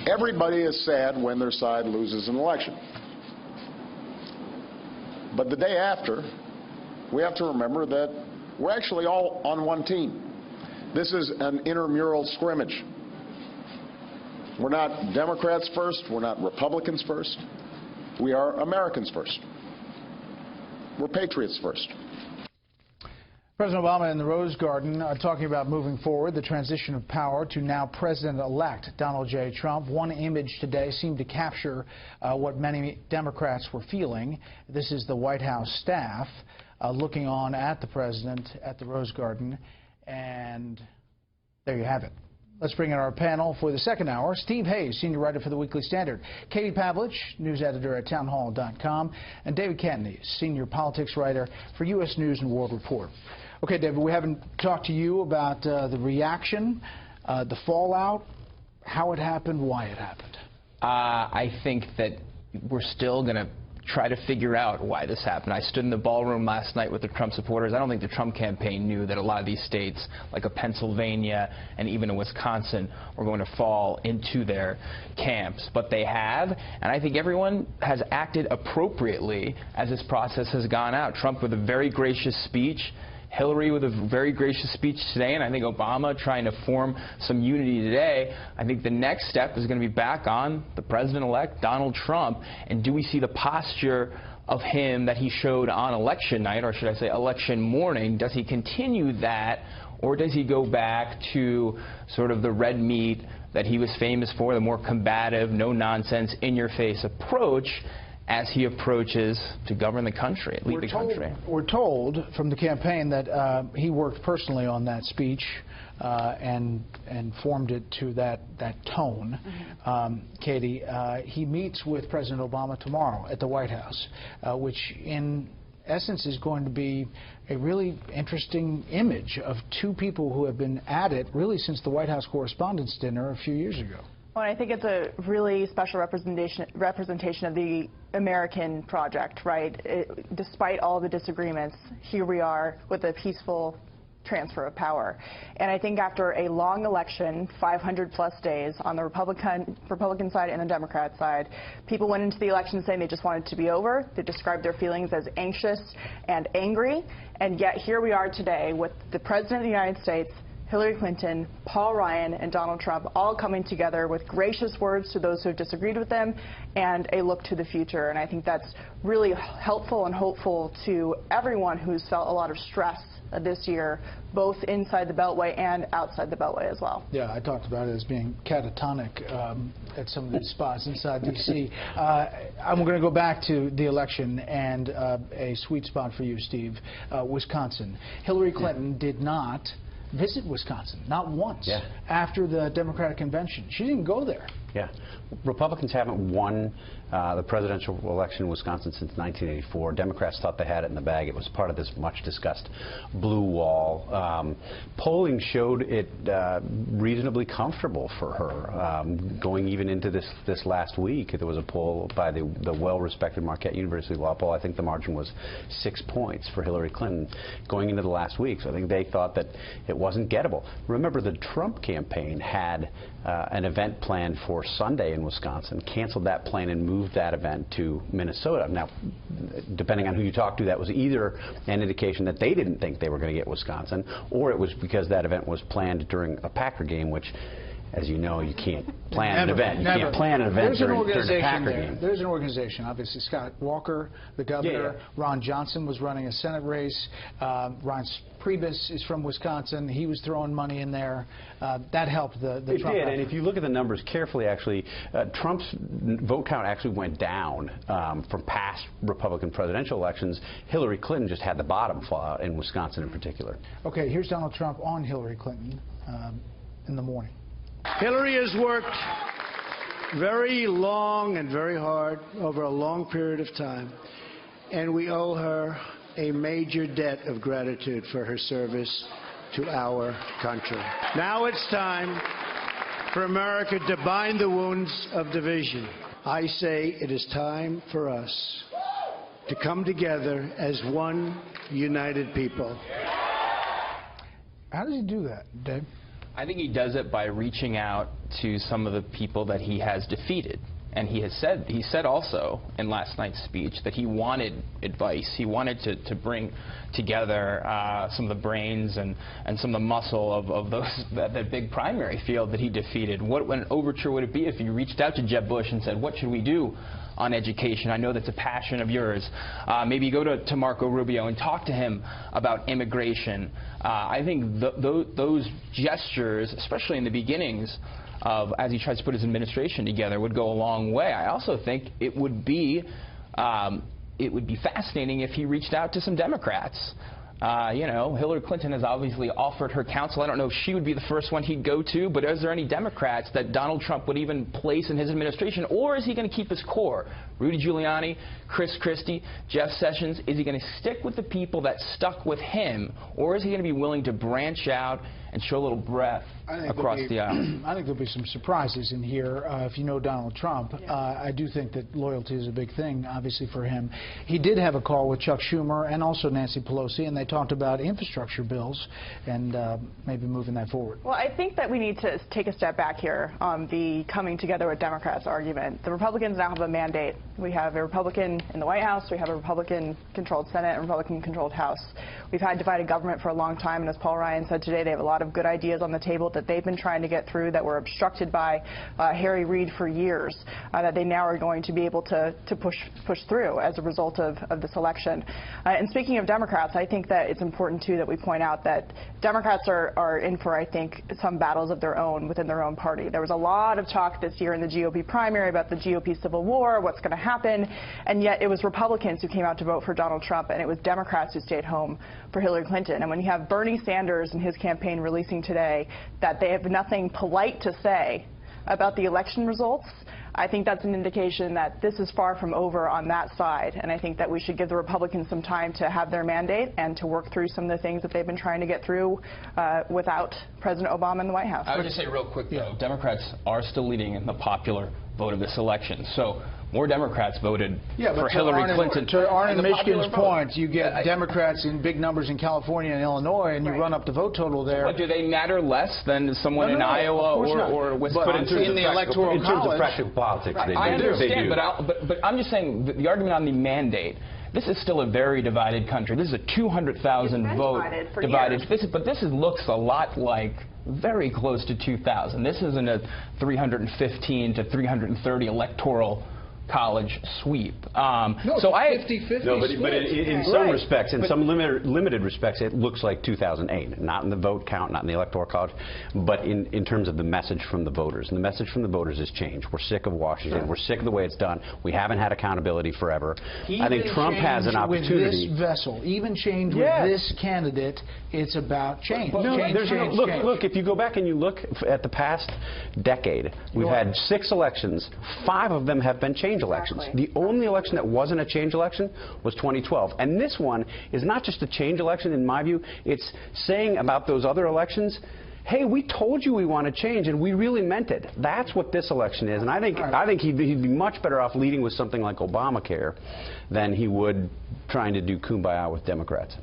Everybody is sad when their side loses an election. But the day after, we have to remember that we're actually all on one team. This is an intramural scrimmage. We're not Democrats first. We're not Republicans first. We are Americans first. We're patriots first. President Obama in the Rose Garden talking about moving forward, the transition of power to now President-elect Donald J. Trump. One image today seemed to capture what many Democrats were feeling. This is the White House staff looking on at the president at the Rose Garden. And there you have it. Let's bring in our panel for the second hour. Steve Hayes, senior writer for the Weekly Standard. Katie Pavlich, news editor at townhall.com. And David Cantony, senior politics writer for U.S. News and World Report. Okay, David, we haven't talked to you about the reaction, the fallout, how it happened, why it happened. I think that we're still going to try to figure out why this happened. I stood in the ballroom last night with the Trump supporters. I don't think the Trump campaign knew that a lot of these states, like a Pennsylvania and even a Wisconsin, were going to fall into their camps. But they have, and I think everyone has acted appropriately as this process has gone out. Trump with a very gracious speech, Hillary with a very gracious speech today, and I think Obama trying to form some unity today. I think the next step is going to be back on the president-elect, Donald Trump, and do we see the posture of him that he showed on election night, or should I say election morning? Does he continue that, or does he go back to sort of the red meat that he was famous for, the more combative, no-nonsense, in-your-face approach as he approaches to govern the country, lead the country? We're told from the campaign that he worked personally on that speech and formed it to that tone. Katie, he meets with President Obama tomorrow at the White House, which in essence is going to be a really interesting image of two people who have been at it really since the White House Correspondents' Dinner a few years ago. Well, I think it's a really special representation of the American project, right? Despite all the disagreements, here we are with a peaceful transfer of power. And I think after a long election, 500-plus days on the Republican side and the Democrat side, people went into the election saying they just wanted it to be over. They described their feelings as anxious and angry. And yet here we are today with the President of the United States, Hillary Clinton, Paul Ryan, and Donald Trump all coming together with gracious words to those who have disagreed with them and a look to the future. And I think that's really helpful and hopeful to everyone who's felt a lot of stress this year, both inside the Beltway and outside the Beltway as well. Yeah, I talked about it as being catatonic at some of these spots inside D.C. I'm going to go back to the election and a sweet spot for you, Steve, Wisconsin. Hillary Clinton did not visit Wisconsin, not once, after the Democratic convention. She didn't go there. Yeah. Republicans haven't won the presidential election in Wisconsin since 1984. Democrats thought they had it in the bag. It was part of this much-discussed blue wall. Polling showed it reasonably comfortable for her. Going even into this last week, there was a poll by the well-respected Marquette University law poll. I think the margin was 6 points for Hillary Clinton going into the last week. So I think they thought that it wasn't gettable. Remember, the Trump campaign had an event planned for Sunday in Wisconsin, canceled that plan and moved that event to Minnesota. Now, depending on who you talk to, that was either an indication that they didn't think they were going to get Wisconsin, or it was because that event was planned during a Packer game, which, as you know, you can't plan an event. You can't plan an event during a Packer game. There's an organization, obviously. Scott Walker, the governor. Ron Johnson was running a Senate race. Reince Priebus is from Wisconsin. He was throwing money in there. That helped the Trump Trump. It did, effort. and if you look at the numbers carefully, actually, Trump's vote count actually went down from past Republican presidential elections. Hillary Clinton just had the bottom fall out in Wisconsin in particular. Okay, here's Donald Trump on Hillary Clinton in the morning. Hillary has worked very long and very hard over a long period of time, and we owe her a major debt of gratitude for her service to our country. Now it's time for America to bind the wounds of division. I say it is time for us to come together as one united people. How does he do that, Dave? I think he does it by reaching out to some of the people that he has defeated. And he said also in last night's speech that he wanted advice. He wanted to bring together some of the brains and some of the muscle of that big primary field that he defeated. What an overture would it be if you reached out to Jeb Bush and said, what should we do on education? I know that's a passion of yours. Maybe go to Marco Rubio and talk to him about immigration. I think those gestures, especially in the beginnings, as he tries to put his administration together, would go a long way. I also think it would be fascinating if he reached out to some Democrats. You know, Hillary Clinton has obviously offered her counsel. I don't know if she would be the first one he'd go to, but is there any Democrats that Donald Trump would even place in his administration, or is he going to keep his core? Rudy Giuliani, Chris Christie, Jeff Sessions, is he going to stick with the people that stuck with him, or is he going to be willing to branch out and show a little breadth across the aisle? I think there'll be some surprises in here. If you know Donald Trump, I do think that loyalty is a big thing, obviously, for him. He did have a call with Chuck Schumer and also Nancy Pelosi, and they talked about infrastructure bills and maybe moving that forward. Well, I think that we need to take a step back here on the coming together with Democrats argument. The Republicans now have a mandate. We have a Republican in the White House. We have a Republican-controlled Senate and Republican-controlled House. We've had divided government for a long time, and as Paul Ryan said today, they have a lot of good ideas on the table that they've been trying to get through that were obstructed by Harry Reid for years, that they now are going to be able to push through as a result of this election. And speaking of Democrats, I think that it's important, too, that we point out that Democrats are in for, I think, some battles of their own within their own party. There was a lot of talk this year in the GOP primary about the GOP civil war, what's going to happen, and yet it was Republicans who came out to vote for Donald Trump, and it was Democrats who stayed home for Hillary Clinton. And when you have Bernie Sanders and his campaign releasing today that they have nothing polite to say about the election results, I think that's an indication that this is far from over on that side, and I think that we should give the Republicans some time to have their mandate and to work through some of the things that they've been trying to get through without President Obama in the White House. I would just say real quick, though, Democrats are still leading in the popular vote of this election. So more Democrats voted for Hillary Clinton. To Arne Mishkin's point, you get Democrats in big numbers in California and Illinois, and you run up the vote total there. But do they matter less than someone in Iowa or Wisconsin? In the Electoral College, in terms of practical politics, they do. I understand, They do. but I'm just saying the argument on the mandate. This is still a very divided country. This is a 200,000 vote divided. But this looks a lot like very close to 2000. This isn't a 315 to 330 electoral college sweep. So I 50-50. No, but in some respects, in some limited respects, it looks like 2008. Not in the vote count, not in the electoral college, but in terms of the message from the voters. And the message from the voters has changed. We're sick of Washington. Sure. We're sick of the way it's done. We haven't had accountability forever. I think Trump has an opportunity. With this vessel, even change with this candidate, it's about change. Look, if you go back and you look at the past decade, we've had 6 elections. 5 of them have been change elections. The only election that wasn't a change election was 2012. And this one is not just a change election, in my view. It's saying about those other elections, hey, we told you we want to change, and we really meant it. That's what this election is. And I think he'd be much better off leading with something like Obamacare than he would trying to do kumbaya with Democrats.